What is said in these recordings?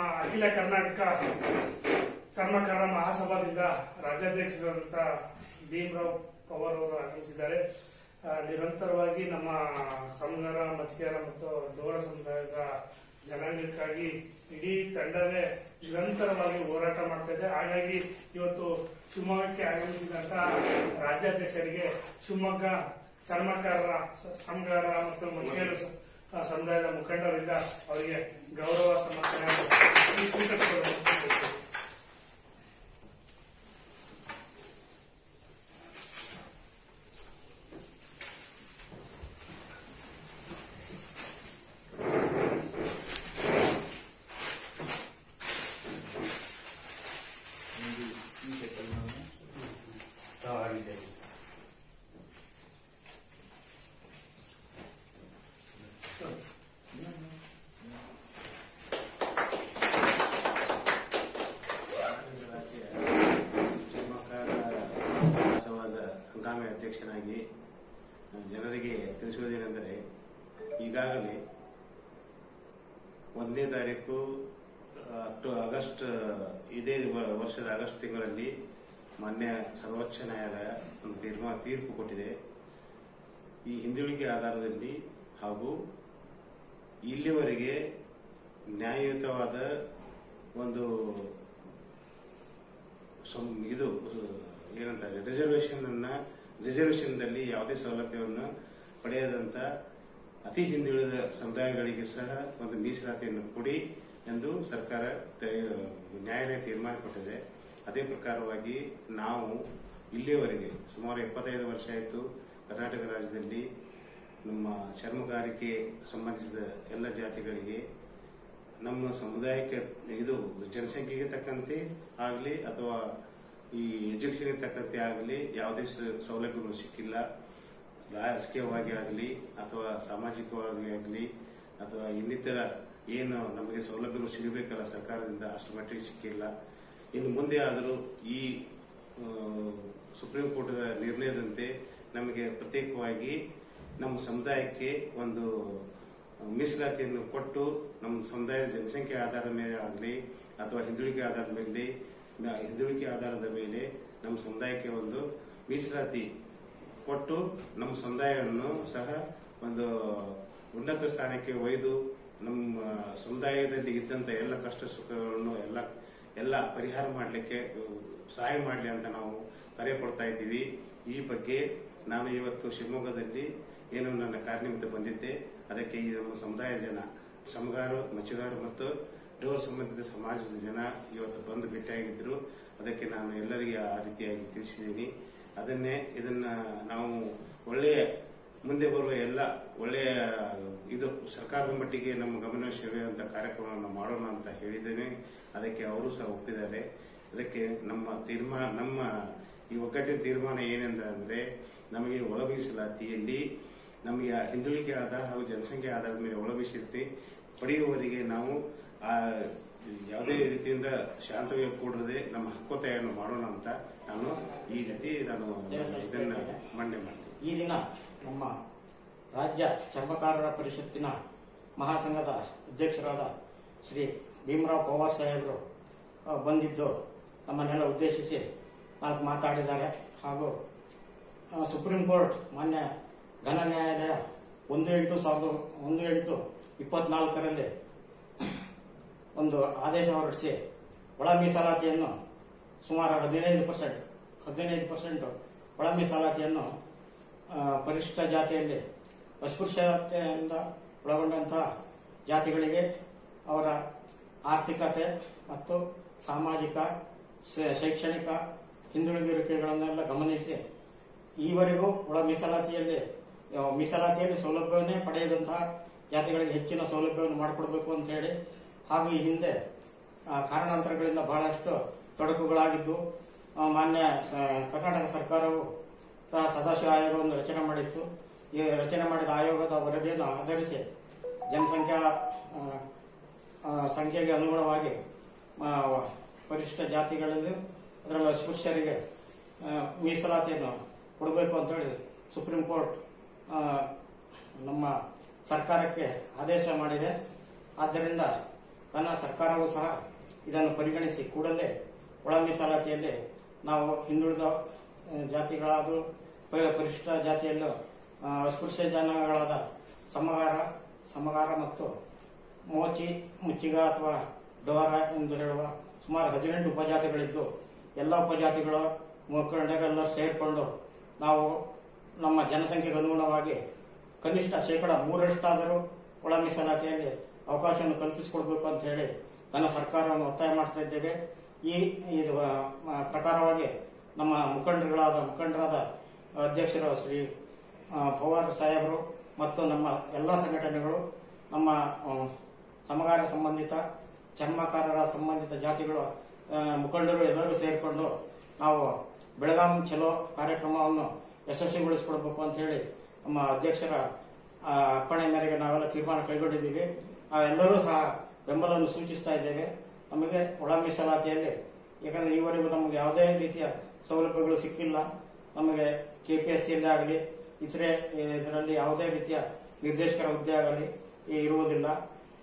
ಅಖಿಲ ಕರ್ನಾಟಕ ಚರ್ಮಕಾರರ ಮಹಾಸಭಾದಿಂದ ರಾಜ್ಯಾಧ್ಯಕ್ಷರಾದಂಥ ಭೀಮರಾವ್ ಪವಾರ್ ಅವರು ಆಗಮಿಸಿದ್ದಾರೆ. ನಿರಂತರವಾಗಿ ನಮ್ಮ ಸಮಗಾರ, ಮಚ್ಚಿಗೆರ ಮತ್ತು ಡೋರ ಸಮುದಾಯದ ಜನಾಂಗಕ್ಕಾಗಿ ಇಡೀ ತಂಡವೇ ನಿರಂತರವಾಗಿ ಹೋರಾಟ ಮಾಡ್ತಾ ಇದೆ. ಹಾಗಾಗಿ ಇವತ್ತು ಶಿವಮೊಗ್ಗಕ್ಕೆ ಆಗಮಿಸಿದಂತಹ ರಾಜ್ಯಾಧ್ಯಕ್ಷರಿಗೆ ಶಿವಮೊಗ್ಗ ಚರ್ಮಕಾರರ, ಸಮಗಾರ ಮತ್ತು ಮಚ್ಚಿಗೆರ ಸಮುದಾಯದ ಮುಖಂಡರಿಂದ ಅವರಿಗೆ ಗೌರವ ಸಮರ್ಪಣೆ ಸ್ವೀಕರಿಸಿಕೊಳ್ಳಬೇಕು. ಹಂಗಾಮಿ ಅಧ್ಯಕ್ಷನಾಗಿ ಜನರಿಗೆ ತಿಳಿಸುವುದೇನೆಂದರೆ, ಈಗಾಗಲೇ 1ನೇ ತಾರೀಕು ಆಗಸ್ಟ್ ಇದೇ ವರ್ಷದ ಆಗಸ್ಟ್ ತಿಂಗಳಲ್ಲಿ ಮಾನ್ಯ ಸರ್ವೋಚ್ಚ ನ್ಯಾಯಾಲಯ ಒಂದು ತೀರ್ಪು ಕೊಟ್ಟಿದೆ. ಈ ಹಿಂದುಳಿಕೆ ಆಧಾರದಲ್ಲಿ ಹಾಗೂ ಇಲ್ಲಿವರೆಗೆ ನ್ಯಾಯಯುತವಾದ ಒಂದು ಇದು ಏನಂತಾರೆ ರಿಸರ್ವೇಷನ್ದಲ್ಲಿ ಯಾವುದೇ ಸೌಲಭ್ಯವನ್ನು ಪಡೆಯದಂತ ಅತಿ ಹಿಂದುಳಿದ ಸಮುದಾಯಗಳಿಗೆ ಸಹ ಒಂದು ಮೀಸಲಾತಿಯನ್ನು ಕೊಡಿ ಎಂದು ಸರ್ಕಾರ ನ್ಯಾಯಾಲಯ ತೀರ್ಮಾನ ಕೊಟ್ಟಿದೆ. ಅದೇ ಪ್ರಕಾರವಾಗಿ ನಾವು ಇಲ್ಲಿಯವರೆಗೆ ಸುಮಾರು 75 ವರ್ಷ ಆಯಿತು ಕರ್ನಾಟಕ ರಾಜ್ಯದಲ್ಲಿ ನಮ್ಮ ಚರ್ಮಗಾರಿಕೆ ಸಂಬಂಧಿಸಿದ ಎಲ್ಲ ಜಾತಿಗಳಿಗೆ ನಮ್ಮ ಸಮುದಾಯಕ್ಕೆ ಇದು ಜನಸಂಖ್ಯೆಗೆ ತಕ್ಕಂತೆ ಆಗಲಿ ಅಥವಾ ಈ ಎಜುಕೇಷನ್ಗೆ ತಕ್ಕಂತೆ ಆಗಲಿ ಯಾವುದೇ ಸೌಲಭ್ಯಗಳು ಸಿಕ್ಕಿಲ್ಲ. ರಾಜಕೀಯವಾಗಿ ಆಗಲಿ ಅಥವಾ ಸಾಮಾಜಿಕವಾಗಿ ಆಗಲಿ ಅಥವಾ ಇನ್ನಿತರ ಏನು ನಮಗೆ ಸೌಲಭ್ಯಗಳು ಸಿಗಬೇಕಲ್ಲ ಸರ್ಕಾರದಿಂದ ಅಷ್ಟು ಮಟ್ಟಿಗೆ ಸಿಕ್ಕಿಲ್ಲ. ಇನ್ನು ಮುಂದೆ ಆದರೂ ಈ ಸುಪ್ರೀಂ ಕೋರ್ಟ್ ನಿರ್ಣಯದಂತೆ ನಮಗೆ ಪ್ರತ್ಯೇಕವಾಗಿ ನಮ್ಮ ಸಮುದಾಯಕ್ಕೆ ಒಂದು ಮೀಸಲಾತಿಯನ್ನು ಕೊಟ್ಟು ನಮ್ಮ ಸಮುದಾಯದ ಜನಸಂಖ್ಯೆ ಆಧಾರದ ಮೇಲೆ ಆಗಲಿ ಅಥವಾ ಹಿಂದುಳಿಕೆ ಆಧಾರದ ಮೇಲೆ ನಮ್ಮ ಸಮುದಾಯಕ್ಕೆ ಒಂದು ಮೀಸಲಾತಿ ಕೊಟ್ಟು ನಮ್ಮ ಸಮುದಾಯವನ್ನು ಸಹ ಒಂದು ಉನ್ನತ ಸ್ಥಾನಕ್ಕೆ ಒಯ್ದು ನಮ್ಮ ಸಮುದಾಯದಲ್ಲಿ ಇದ್ದಂತ ಎಲ್ಲ ಕಷ್ಟ ಸುಖಗಳನ್ನು ಎಲ್ಲ ಪರಿಹಾರ ಮಾಡಲಿಕ್ಕೆ ಸಹಾಯ ಮಾಡಲಿ ಅಂತ ನಾವು ಕರೆ ಕೊಡ್ತಾ ಇದ್ದೀವಿ. ಈ ಬಗ್ಗೆ ನಾನು ಇವತ್ತು ಶಿವಮೊಗ್ಗದಲ್ಲಿ ಏನು ನನ್ನ ಕಾರ್ಯನಿಮಿತ್ತ ಬಂದಿದ್ದೆ, ಅದಕ್ಕೆ ಈ ನಮ್ಮ ಸಮುದಾಯ ಜನ ಸಮಗಾರು, ಮಚ್ಚಿಗಾರು ಮತ್ತು ಡೋರ್ ಸಂಬಂಧಿತ ಸಮಾಜದ ಜನ ಇವತ್ತು ಬಂದು ಭೇಟಿಯಾಗಿದ್ರು. ಅದಕ್ಕೆ ನಾನು ಎಲ್ಲರಿಗೆ ಆ ರೀತಿಯಾಗಿ ತಿಳಿಸಿದ್ದೀನಿ. ಇದನ್ನ ನಾವು ಒಳ್ಳೆಯ ಮುಂದೆ ಬರುವ ಎಲ್ಲ ಒಳ್ಳೆಯ ಇದು ಸರ್ಕಾರದ ಮಟ್ಟಿಗೆ ನಮ್ಮ ಗಮನ ಸೆಳೆಯುವಂತ ಕಾರ್ಯಕ್ರಮವನ್ನು ಮಾಡೋಣ ಅಂತ ಹೇಳಿದ್ದೇನೆ. ಅದಕ್ಕೆ ಅವರು ಸಹ ಒಪ್ಪಿದ್ದಾರೆ. ಅದಕ್ಕೆ ನಮ್ಮ ಈ ಒಗ್ಗಟ್ಟಿನ ತೀರ್ಮಾನ ಏನೆಂದ್ರೆ, ನಮಗೆ ಒಳ ಮೀಸಲಾತಿಯಲ್ಲಿ ನಮಗೆ ಹಿಂದುಳಿಕೆ ಆಧಾರ ಹಾಗೂ ಜನಸಂಖ್ಯೆ ಆಧಾರದ ಮೇಲೆ ಒಳ ಮೀಸಲಾತಿ ಪಡೆಯುವವರೆಗೆ ನಾವು ಯಾವುದೇ ರೀತಿಯಿಂದ ಶಾಂತವಾಗಿ ಕೂಡದೆ ನಮ್ಮ ಹಕ್ಕೊತ್ತಾಯನ್ನು ಮಾಡೋಣ ಅಂತ ನಾನು ಈ ರೀತಿ ಇದನ್ನು ಮಂಡನೆ ಮಾಡ್ತೀನಿ. ಈ ದಿನ ನಮ್ಮ ರಾಜ್ಯ ಚರ್ಮಕಾರರ ಪರಿಷತ್ತಿನ ಮಹಾಸಂಘದ ಅಧ್ಯಕ್ಷರಾದ ಶ್ರೀ ಭೀಮರಾವ್ ಪವಾರ್ ಸಾಹೇಬರು ಬಂದಿದ್ದು ನಮ್ಮನ್ನೆಲ್ಲ ಉದ್ದೇಶಿಸಿ 4 ಮಾತಾಡಿದ್ದಾರೆ. ಹಾಗೂ ಸುಪ್ರೀಂ ಕೋರ್ಟ್ ಮಾನ್ಯ ಘನ ನ್ಯಾಯಾಲಯ 1/8/2024 ಒಂದು ಆದೇಶ ಹೊರಡಿಸಿ ಒಳ ಮೀಸಲಾತಿಯನ್ನು ಸುಮಾರು 15% ಒಳ ಮೀಸಲಾತಿಯನ್ನು ಪರಿಶಿಷ್ಟ ಜಾತಿಯಲ್ಲಿ ಅಸ್ಪೃಶ್ಯತೆಯಿಂದ ಒಳಗೊಂಡಂತಹ ಜಾತಿಗಳಿಗೆ ಅವರ ಆರ್ಥಿಕತೆ ಮತ್ತು ಸಾಮಾಜಿಕ ಶೈಕ್ಷಣಿಕ ಹಿಂದುಳಿದಿರುವಿಕೆಗಳನ್ನೆಲ್ಲ ಗಮನಿಸಿ ಈವರೆಗೂ ಒಳ ಮೀಸಲಾತಿಯಲ್ಲಿ ಸೌಲಭ್ಯವನ್ನೇ ಪಡೆಯದಂತಹ ಜಾತಿಗಳಿಗೆ ಹೆಚ್ಚಿನ ಸೌಲಭ್ಯವನ್ನು ಮಾಡಿಕೊಡ್ಬೇಕು ಅಂತ ಹೇಳಿ, ಹಾಗೂ ಈ ಹಿಂದೆ ಕಾರಣಾಂತರಗಳಿಂದ ಬಹಳಷ್ಟು ತೊಡಕುಗಳಾಗಿದ್ದು ಮಾನ್ಯ ಕರ್ನಾಟಕ ಸರ್ಕಾರವು ಸಹ ಸದಾಶಿವ ಆಯೋಗವನ್ನು ರಚನೆ ಮಾಡಿತ್ತು. ಈ ರಚನೆ ಮಾಡಿದ ಆಯೋಗದ ವರದಿಯನ್ನು ಆಧರಿಸಿ ಸಂಖ್ಯೆಗೆ ಅನುಗುಣವಾಗಿ ಪರಿಶಿಷ್ಟ ಜಾತಿಗಳಲ್ಲಿ ಅದರಲ್ಲಿ ಅಸ್ಪೃಶ್ಯರಿಗೆ ಮೀಸಲಾತಿಯನ್ನು ಕೊಡಬೇಕು ಅಂತ ಹೇಳಿ ಸುಪ್ರೀಂ ಕೋರ್ಟ್ ನಮ್ಮ ಸರ್ಕಾರಕ್ಕೆ ಆದೇಶ ಮಾಡಿದೆ. ಆದ್ದರಿಂದ ತನ್ನ ಸರ್ಕಾರವೂ ಸಹ ಇದನ್ನು ಪರಿಗಣಿಸಿ ಕೂಡಲೇ ಒಳ ಮೀಸಲಾತಿಯಲ್ಲಿ ನಾವು ಹಿಂದುಳಿದ ಜಾತಿಗಳಾದ ಪರಿಶಿಷ್ಟ ಜಾತಿಯಲ್ಲೂ ಅಸ್ಪೃಶ್ಯ ಜನಾಂಗಗಳಾದ ಸಮಗಾರ ಮತ್ತು ಮುಚ್ಚಿಗ ಅಥವಾ ಡೋರ ಎಂದು ಹೇಳುವ ಸುಮಾರು 18 ಉಪಜಾತಿಗಳಿದ್ದು ಎಲ್ಲ ಉಪಜಾತಿಗಳ ಮುಖಂಡರೆಲ್ಲರೂ ಸೇರಿಕೊಂಡು ನಾವು ನಮ್ಮ ಜನಸಂಖ್ಯೆಗೆ ಅನುಗುಣವಾಗಿ ಕನಿಷ್ಠ 3% ಒಳ ಮೀಸಲಾತಿಯಲ್ಲಿ ಅವಕಾಶವನ್ನು ಕಲ್ಪಿಸಿಕೊಡ್ಬೇಕು ಅಂತ ಹೇಳಿ ನನ್ನ ಸರ್ಕಾರವನ್ನು ಒತ್ತಾಯ ಮಾಡ್ತಾ ಇದ್ದೇವೆ. ಈ ಪ್ರಕಾರವಾಗಿ ನಮ್ಮ ಮುಖಂಡರಾದ ಅಧ್ಯಕ್ಷರು ಶ್ರೀ ಪವಾರ್ ಸಾಹೇಬರು ಮತ್ತು ನಮ್ಮ ಎಲ್ಲ ಸಂಘಟನೆಗಳು, ನಮ್ಮ ಸಮಗಾರ ಸಂಬಂಧಿತ ಚರ್ಮಕಾರರ ಸಂಬಂಧಿತ ಜಾತಿಗಳ ಮುಖಂಡರು ಎಲ್ಲರೂ ಸೇರಿಕೊಂಡು ನಾವು ಬೆಳಗಾಂ ಚಲೋ ಕಾರ್ಯಕ್ರಮವನ್ನು ಯಶಸ್ವಿಗೊಳಿಸಿಕೊಡ್ಬೇಕು ಅಂತ ಹೇಳಿ ನಮ್ಮ ಅಧ್ಯಕ್ಷರ ಅಪ್ಪಣೆ ಮೇರೆಗೆ ನಾವೆಲ್ಲ ತೀರ್ಮಾನ ಕೈಗೊಂಡಿದ್ದೀವಿ. ಎಲ್ಲರೂ ಸಹ ಬೆಂಬಲವನ್ನು ಸೂಚಿಸ್ತಾ ಇದ್ದೇವೆ. ನಮಗೆ ಒಳ ಮೀಸಲಾತಿಯಲ್ಲಿ ಯಾಕಂದ್ರೆ ಈವರೆಗೂ ನಮಗೆ ಯಾವುದೇ ರೀತಿಯ ಸೌಲಭ್ಯಗಳು ಸಿಕ್ಕಿಲ್ಲ. ನಮಗೆ ಕೆಪಿಎಸ್ಸಿಯಲ್ಲಿ ಆಗಲಿ ಇತರೆ ಇದರಲ್ಲಿ ಯಾವುದೇ ರೀತಿಯ ನಿರ್ದೇಶಕರ ಹುದ್ದೆ ಆಗಲಿ ಇರುವುದಿಲ್ಲ.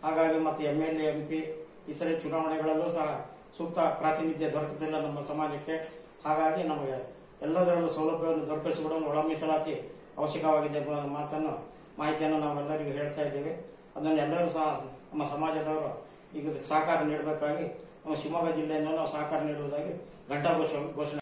ಹಾಗಾಗಿ ಮತ್ತೆ MLA MP ಇತರೆ ಚುನಾವಣೆಗಳಲ್ಲೂ ಸಹ ಸೂಕ್ತ ಪ್ರಾತಿನಿಧ್ಯ ದೊರಕುತ್ತಿಲ್ಲ ನಮ್ಮ ಸಮಾಜಕ್ಕೆ. ಹಾಗಾಗಿ ನಮಗೆ ಎಲ್ಲದರಲ್ಲೂ ಸೌಲಭ್ಯವನ್ನು ದೊರಕಿಸಿಕೊಡಲು ಒಳ ಮೀಸಲಾತಿ ಅವಶ್ಯಕವಾಗಿದೆ ಮಾಹಿತಿಯನ್ನು ನಾವೆಲ್ಲರಿಗೂ ಹೇಳ್ತಾ ಇದ್ದೇವೆ. ಅದನ್ನು ಎಲ್ಲರೂ ಸಹ ನಮ್ಮ ಸಮಾಜದವರು ಈಗ ಸಹಕಾರ ನೀಡಬೇಕಾಗಿ ನಮ್ಮ ಶಿವಮೊಗ್ಗ ಜಿಲ್ಲೆಯಿಂದ ನಾವು ಸಹಕಾರ ನೀಡುವುದಾಗಿ ಘಂಟಾಘೋಷಣೆ